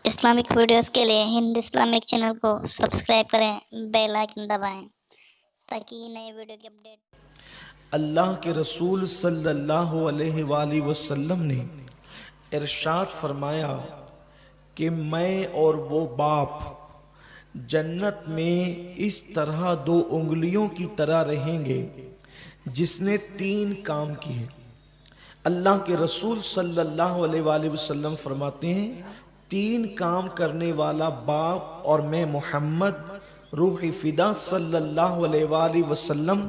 Islamic videos के लिए Hind Islamic channel को सब्सक्राइब करें, बेल आइकन दबाएं ताकि नए वीडियो की अपडेट। अल्लाह के रसूल सल्लल्लाहु अलैहि वसल्लम ने इरशाद फरमाया कि मैं और वो बाप जन्नत में इस तरह दो उंगलियों की तरह रहेंगे जिसने तीन काम किए। अल्लाह के रसूल सल्लल्लाहु अलैहि वसल्लम फरमाते हैं, तीन काम करने वाला बाप और मैं मोहम्मद रूह फिदा सल्लल्लाहु अलैहि वसल्लम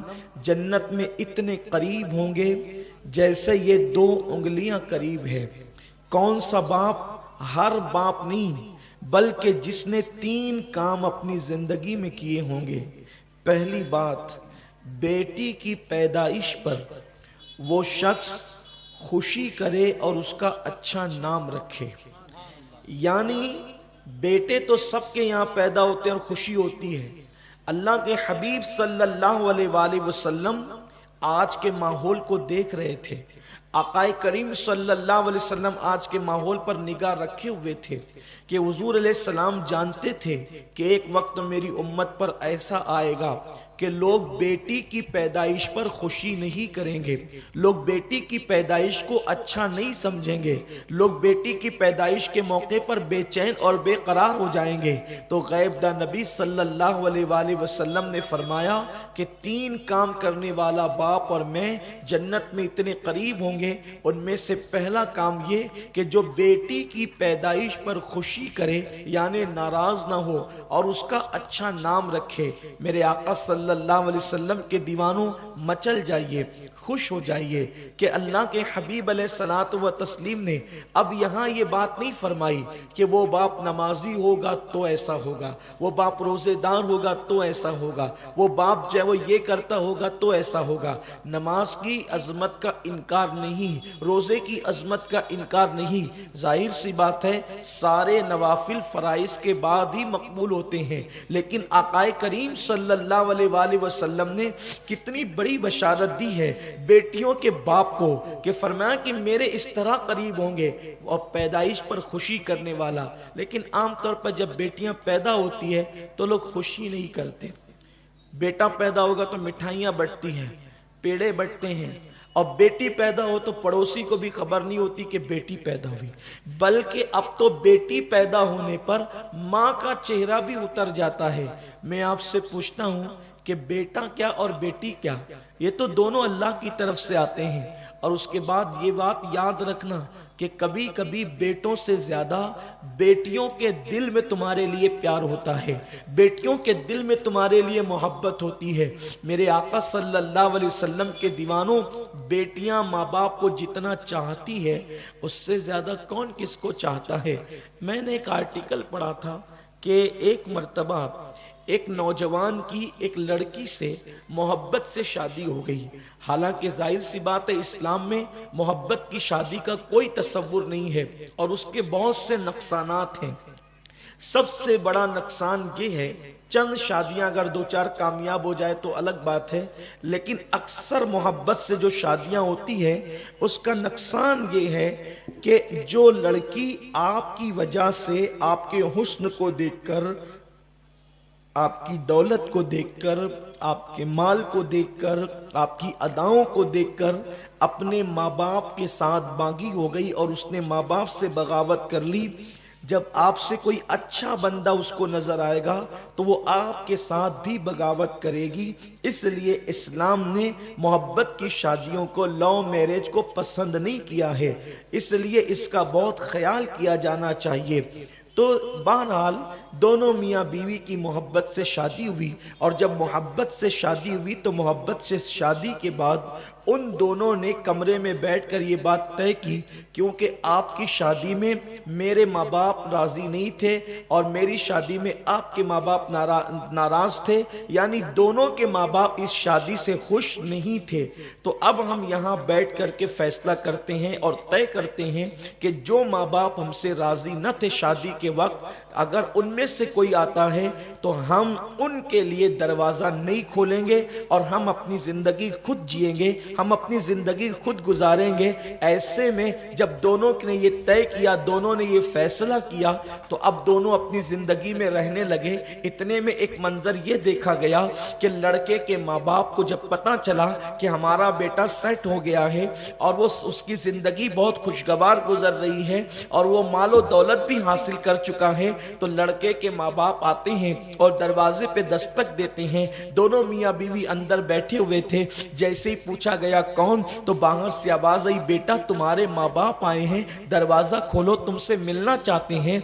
जन्नत में इतने करीब होंगे जैसे ये दो उंगलियां करीब है। कौन सा बाप? हर बाप नहीं, बल्कि जिसने तीन काम अपनी जिंदगी में किए होंगे। पहली बात, बेटी की पैदाइश पर वो शख्स खुशी करे और उसका अच्छा नाम रखे। यानी बेटे तो सबके यहाँ पैदा होते हैं और खुशी होती है। अल्लाह के हबीब सल्लल्लाहु अलैहि वसल्लम आज के माहौल को देख रहे थे। आकाए करीम सल्लल्लाहु अलैहि वसल्लम आज के माहौल पर निगाह रखे हुए थे कि हुजूर अलैहिस्सलाम जानते थे कि एक वक्त मेरी उम्मत पर ऐसा आएगा कि लोग बेटी की पैदाइश पर खुशी नहीं करेंगे, लोग बेटी की पैदाइश को अच्छा नहीं समझेंगे, लोग बेटी की पैदाइश के मौके पर बेचैन और बेकरार हो जाएंगे। तो गैबदा नबी सल्लल्लाहु अलैहि वसल्लम ने फरमाया कि तीन काम करने वाला बाप और मैं जन्नत में इतने करीब होंगे। उनमें से पहला काम ये कि जो बेटी की पैदाइश पर खुशी करे यानी नाराज ना हो और उसका अच्छा नाम रखे। मेरे आका सल्लल्लाहु अलैहि वसल्लम के दीवानों, मचल जाइए, खुश हो जाइए कि अल्लाह के हबीब अलैहिस्सलातु व तस्लीम ने अब यहाँ ये बात नहीं फरमाई कि वो बाप नमाजी होगा तो ऐसा होगा, वो बाप रोजेदार होगा तो ऐसा होगा, वो बाप जो है वो ये करता होगा तो ऐसा होगा। नमाज की अजमत का इनकार नहीं, रोजे की अजमत का इनकार नहीं। जाहिर सी बात है सारे नवाफिल फराइज के बाद ही मकबूल होते हैं, लेकिन आकाए करीम सल्लल्लाहु अलैहि वसल्लम ने कितनी बड़ी बशारत दी है बेटियों के बाप को कि फरमाया कि मेरे इस तरह करीब होंगे और पैदाइश पर खुशी करने वाला। लेकिन आमतौर पर जब बेटियां पैदा होती है तो लोग खुशी नहीं करते। बेटा पैदा होगा तो मिठाइयां बंटती हैं, पेड़े बंटते हैं, और बेटी पैदा हो तो पड़ोसी को भी खबर नहीं होती कि बेटी पैदा हुई। बल्कि अब तो बेटी पैदा होने पर माँ का चेहरा भी उतर जाता है। मैं आपसे पूछता हूँ कि बेटा क्या और बेटी क्या, ये तो दोनों अल्लाह की तरफ से आते हैं। और उसके बाद ये बात याद रखना कि कभी कभी बेटों से ज्यादा बेटियों के दिल में तुम्हारे लिए प्यार होता है, बेटियों के दिल में तुम्हारे लिए मोहब्बत होती है। मेरे आका सल्लल्लाहु अलैहि वसल्लम के दीवानों, बेटियां माँ बाप को जितना चाहती है उससे ज्यादा कौन किसको चाहता है। मैंने एक आर्टिकल पढ़ा था कि एक मर्तबा एक नौजवान की एक लड़की से मोहब्बत से शादी हो गई। हालांकि जाहिर सी बात है इस्लाम में मोहब्बत की शादी का कोई तस्वुर नहीं है और उसके बहुत से नुकसानात हैं। सबसे बड़ा नुकसान ये है, चंद शादियां अगर दो चार कामयाब हो जाए तो अलग बात है, लेकिन अक्सर मोहब्बत से जो शादियां होती है उसका नुकसान ये है कि जो लड़की आपकी वजह से आपके हुस्न को देखकर, आपकी दौलत को देखकर, आपके माल को देखकर, आपकी अदाओं को देखकर अपने माँ बाप के साथ बागी हो गई और उसने माँ बाप से बगावत कर ली। जब आपसे कोई अच्छा बंदा उसको नजर आएगा तो वो आपके साथ भी बगावत करेगी। इसलिए इस्लाम ने मोहब्बत की शादियों को, लव मैरिज को पसंद नहीं किया है। इसलिए इसका बहुत ख्याल किया जाना चाहिए। तो बहरहाल दोनों मियाँ बीवी की मोहब्बत से शादी हुई और जब मोहब्बत से शादी हुई तो मोहब्बत से शादी के बाद उन दोनों ने कमरे में बैठकर ये बात तय की, क्योंकि आपकी शादी में मेरे माँ बाप राजी नहीं थे और मेरी शादी में आपके माँ बाप नाराज थे, यानी दोनों के माँ बाप इस शादी से खुश नहीं थे। तो अब हम यहाँ बैठ करके फैसला करते हैं और तय करते हैं कि जो माँ बाप हमसे राजी न थे शादी के वक्त, अगर उनमें में से कोई आता है तो हम उनके लिए दरवाजा नहीं खोलेंगे और हम अपनी जिंदगी खुद जिएंगे, हम अपनी जिंदगी खुद गुजारेंगे। ऐसे में जब दोनों ने ये तय किया, दोनों ने ये फैसला किया, तो अब दोनों अपनी जिंदगी में रहने लगे। इतने में एक मंजर ये देखा गया कि लड़के के माँ बाप को जब पता चला कि हमारा बेटा सेट हो गया है और वो उसकी जिंदगी बहुत खुशगवार गुजर रही है और वो मालो दौलत भी हासिल कर चुका है, तो लड़के के माँ बाप आते हैं और दरवाजे पे दस्तक देते हैं। दोनों मियाँ बीवी अंदर बैठे हुए थे। जैसे ही पूछा गया कौन, तो बाहर से आवाज आई, बेटा तुम्हारे माँ बाप आए हैं, दरवाजा खोलो, तुमसे मिलना चाहते हैं।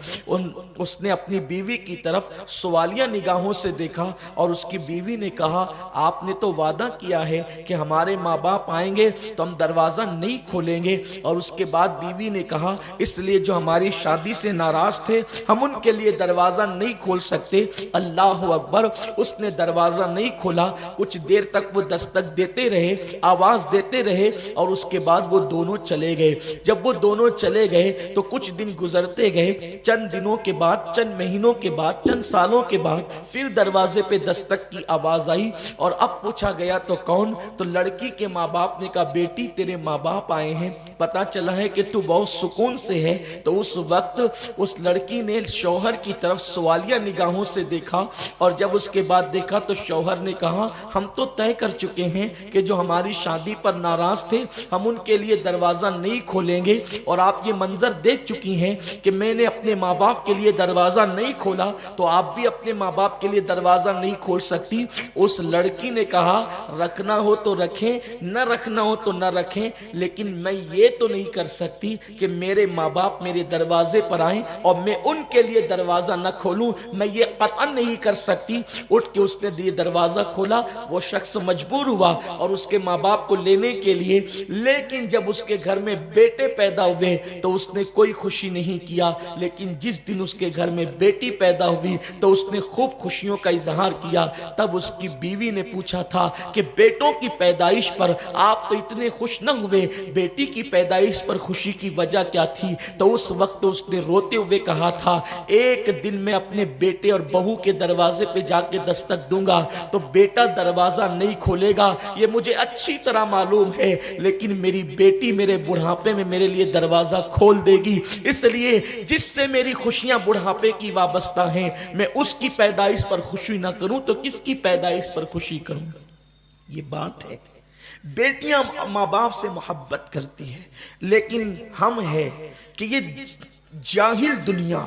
उसने अपनी बीवी की तरफ सवालिया निगाहों से देखा और उसकी बीवी ने कहा, आपने तो वादा किया है कि हमारे माँ बाप आएंगे तो हम दरवाजा नहीं खोलेंगे। और उसके बाद बीवी ने कहा, इसलिए जो हमारी शादी से नाराज थे हम उनके लिए दरवाजा नहीं खोल सकते। अल्लाह अकबर। उसने दरवाजा नहीं खोला। कुछ देर तक वो दस्तक देते रहे, आवाज देते रहे और उसके बाद वो दोनों चले गए। जब वो दोनों चले गए तो कुछ दिन गुजरते गए। चंद दिनों के बाद, चंद महीनों के बाद, चंद सालों के बाद फिर दरवाजे पे दस्तक की आवाज आई और अब पूछा गया तो कौन, तो लड़की के माँ बाप ने कहा, बेटी तेरे माँ बाप आए हैं, पता चला है कि तू बहुत सुकून से है। तो उस वक्त उस लड़की ने शौहर की तरफ सवालिया निगाहों से देखा और जब उसके बाद देखा तो शौहर ने कहा, हम तो तय कर चुके हैं कि जो हमारी शादी पर नाराज थे हम उनके लिए दरवाजा नहीं खोलेंगे और आप ये मंजर देख चुकी हैं कि मैंने अपने माँ बाप के लिए दरवाजा नहीं खोला, तो आप भी अपने माँ बाप के लिए दरवाजा नहीं खोल सकती। उस लड़की ने कहा, रखना हो तो रखें, न रखना हो तो न रखें, लेकिन मैं ये तो नहीं कर सकती कि मेरे माँ बाप मेरे दरवाजे पर आए और मैं उनके लिए दरवाजा न खोलूं। मैं ये कतन नहीं कर सकती। उठ के उसने ये दरवाजा खोला। वो शख्स मजबूर हुआ और उसके माँ बाप को लेने के लिए, लेकिन जब उसके घर में बेटे पैदा हुए तो उसने कोई खुशी नहीं किया। लेकिन जिस दिन उसके घर में बेटी पैदा हुई तो उसने खूब खुशियों का इजहार किया। तब उसकी बीवी ने पूछा था कि बेटों की पैदाइश पर आप तो इतने खुश न हुए, बेटी की पैदाइश पर खुशी की वजह क्या थी? तो उस वक्त उसने रोते हुए कहा था, एक दिन मैं अपने बेटे और बहू के दरवाजे पे जाके दस्तक दूंगा तो बेटा दरवाजा नहीं खोलेगा, ये मुझे अच्छी तरह मालूम है, लेकिन मेरी बेटी मेरे बुढ़ापे में मेरे लिए दरवाजा खोल देगी। इसलिए जिससे मेरी खुशियां बुढ़ापे की वाबस्ता हैं, मैं उसकी पैदाइश पर खुशी ना करूं तो किसकी पैदाइश पर खुशी करूं? ये बात है। बेटियां माँ बाप से मोहब्बत करती हैं, लेकिन हम है कि ये जाहिल दुनिया,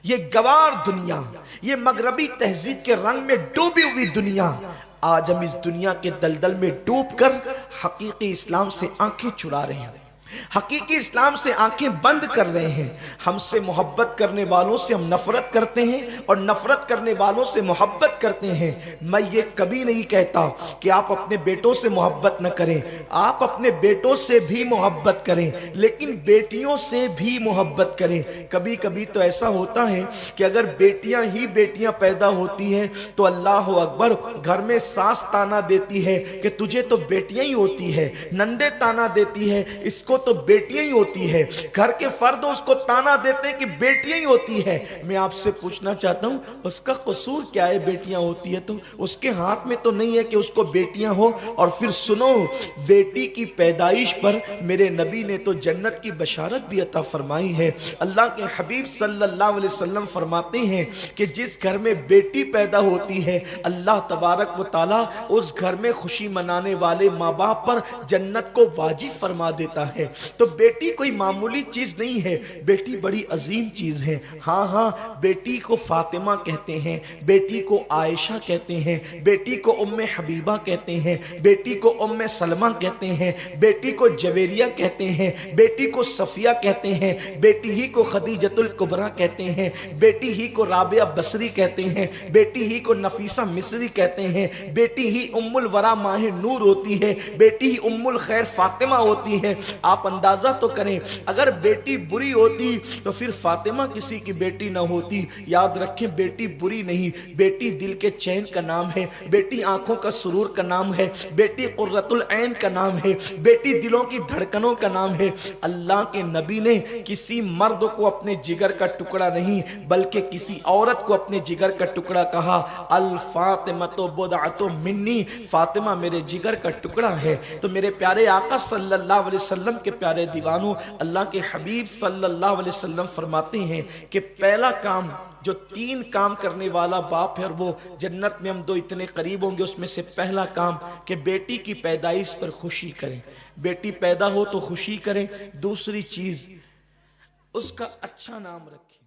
ये गवार दुनिया, ये मगरबी तहजीब के रंग में डूबी हुई दुनिया, आज हम इस दुनिया के दलदल में डूबकर हकीकी इस्लाम से आंखें चुरा रहे हैं, हकीकी इस्लाम से आंखें बंद कर रहे हैं। हमसे मोहब्बत करने वालों से हम नफरत करते हैं और नफरत करने वालों से मोहब्बत करते हैं। मैं ये कभी नहीं कहता कि आप अपने बेटों से मोहब्बत न करें, आप अपने बेटों से भी मोहब्बत करें, लेकिन बेटियों से भी मोहब्बत करें। कभी कभी तो ऐसा होता है कि अगर बेटियां ही बेटियां पैदा होती हैं तो अल्लाह अकबर, घर में सास ताना देती है कि तुझे तो बेटियां ही होती है, नंदे ताना देती है इसको तो बेटियां ही होती है, घर के फर्द उसको ताना देते हैं कि बेटियां ही होती है। मैं आपसे पूछना चाहता हूं, उसका कसूर क्या है? बेटियां होती है तो उसके हाथ में तो नहीं है कि उसको बेटियां हो। और फिर सुनो, बेटी की पैदाइश पर मेरे नबी ने तो जन्नत की बशारत भी अता फरमाई है। अल्लाह के हबीब सल्लल्लाहु अलैहि वसल्लम फरमाते हैं कि जिस घर में बेटी पैदा होती है, अल्लाह तबारक व तआला उस घर में खुशी मनाने वाले माँ बाप पर जन्नत को वाजिब फरमा देता है। तो बेटी कोई मामूली चीज नहीं है, बेटी बड़ी अजीम चीज है। हाँ हाँ, बेटी को फातिमा कहते हैं, बेटी को आयशा कहते हैं, बेटी को उम्मे हबीबा कहते हैं, बेटी को उम्मे सलमा कहते हैं, बेटी को जवेरिया कहते हैं, बेटी को सफिया कहते हैं, बेटी ही को खदीजतुल कुबरा कहते हैं, बेटी ही को राबिया बसरी कहते हैं, बेटी ही को नफीसा मिस्री कहते हैं, बेटी ही उम्मुल वरा माह नूर होती है, बेटी ही उम्मुल खैर फातिमा होती है। آپ اندازہ تو کریں اگر بیٹی بری ہوتی تو پھر فاطمہ کسی کی بیٹی نہ ہوتی۔ یاد رکھیں بیٹی بری نہیں، بیٹی دل کے چین کا نام ہے، بیٹی آنکھوں کا سرور کا نام ہے، بیٹی قرۃ العین کا نام ہے، بیٹی دلوں کی دھڑکنوں کا نام ہے۔ اللہ کے نبی نے کسی مرد کو اپنے جگر کا ٹکڑا نہیں بلکہ کسی عورت کو اپنے جگر کا ٹکڑا کہا، الفاطمۃ بضعۃ منی، فاطمہ میرے جگر کا ٹکڑا ہے۔ تو میرے پیارے آقا صلی اللہ علیہ وسلم کے پیارے دیوانوں، اللہ کے حبیب صلی اللہ علیہ وسلم فرماتے ہیں کہ پہلا کام جو 3 کام کرنے والا باپ ہے اور وہ جنت میں ہم دو اتنے قریب ہوں گے، اس میں سے پہلا کام کہ بیٹی کی پیدائش پر خوشی کریں، بیٹی پیدا ہو تو خوشی کریں۔ دوسری چیز اس کا اچھا نام رکھیں۔